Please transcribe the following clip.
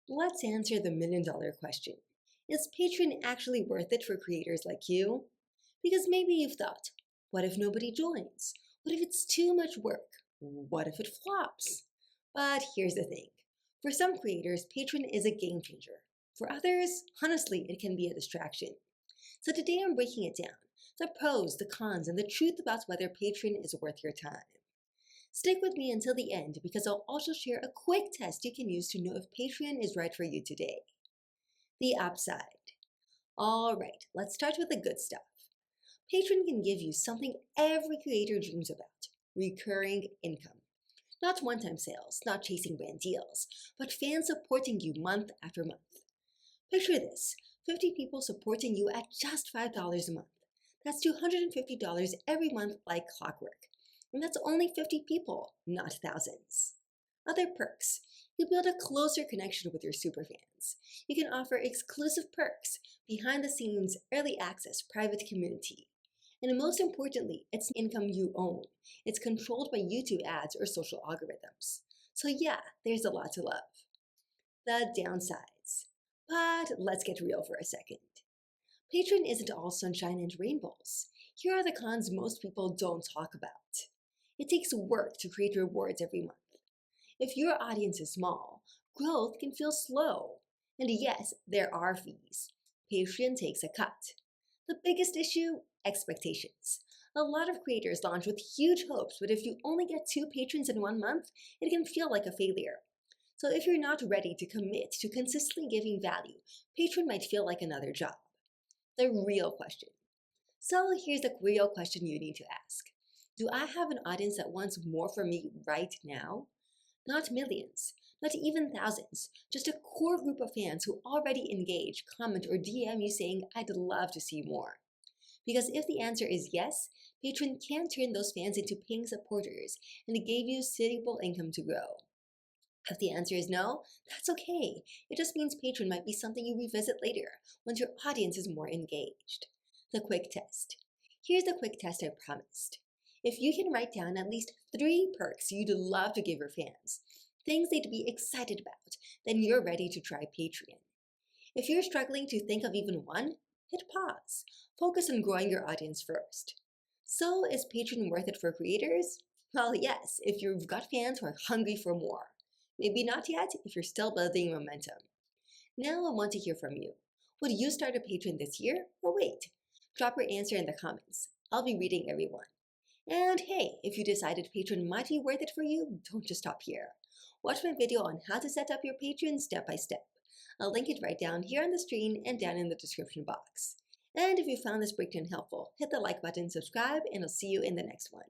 Let's answer the million-dollar question. Is Patreon actually worth it for creators like you? Because maybe you've thought, what if nobody joins? What if it's too much work? What if it flops? But here's the thing. For some creators, Patreon is a game changer. For others, honestly, it can be a distraction. So today I'm breaking it down. The pros, the cons, and the truth about whether Patreon is worth your time. Stick with me until the end because I'll also share a quick test you can use to know if Patreon is right for you today. The upside. Alright, let's start with the good stuff. Patreon can give you something every creator dreams about: recurring income. Not one-time sales, not chasing brand deals, but fans supporting you month after month. Picture this: 50 people supporting you at just $5 a month. That's $250 every month like clockwork. And that's only 50 people, not thousands. Other perks. You build a closer connection with your superfans. You can offer exclusive perks, behind the scenes, early access, private community. And most importantly, it's income you own. It's controlled by YouTube ads or social algorithms. So yeah, there's a lot to love. The downsides. But let's get real for a second. Patreon isn't all sunshine and rainbows. Here are the cons most people don't talk about. It takes work to create rewards every month. If your audience is small, growth can feel slow. And yes, there are fees. Patreon takes a cut. The biggest issue? Expectations. A lot of creators launch with huge hopes, but if you only get 2 patrons in 1 month, it can feel like a failure. So if you're not ready to commit to consistently giving value, Patreon might feel like another job. The real question. So here's the real question you need to ask. Do I have an audience that wants more from me right now? Not millions, not even thousands, just a core group of fans who already engage, comment, or DM you saying, I'd love to see more. Because if the answer is yes, Patreon can turn those fans into paying supporters and it gave you stable income to grow. If the answer is no, that's okay. It just means Patreon might be something you revisit later once your audience is more engaged. The quick test. Here's the quick test I promised. If you can write down at least 3 perks you'd love to give your fans, things they'd be excited about, then you're ready to try Patreon. If you're struggling to think of even one, hit pause. Focus on growing your audience first. So is Patreon worth it for creators? Well, yes, if you've got fans who are hungry for more. Maybe not yet if you're still building momentum. Now I want to hear from you. Would you start a Patreon this year or wait? Drop your answer in the comments. I'll be reading everyone. And hey, if you decided Patreon might be worth it for you, don't just stop here. Watch my video on how to set up your Patreon step by step. I'll link it right down here on the screen and down in the description box. And if you found this breakdown helpful, hit the like button, subscribe, and I'll see you in the next one.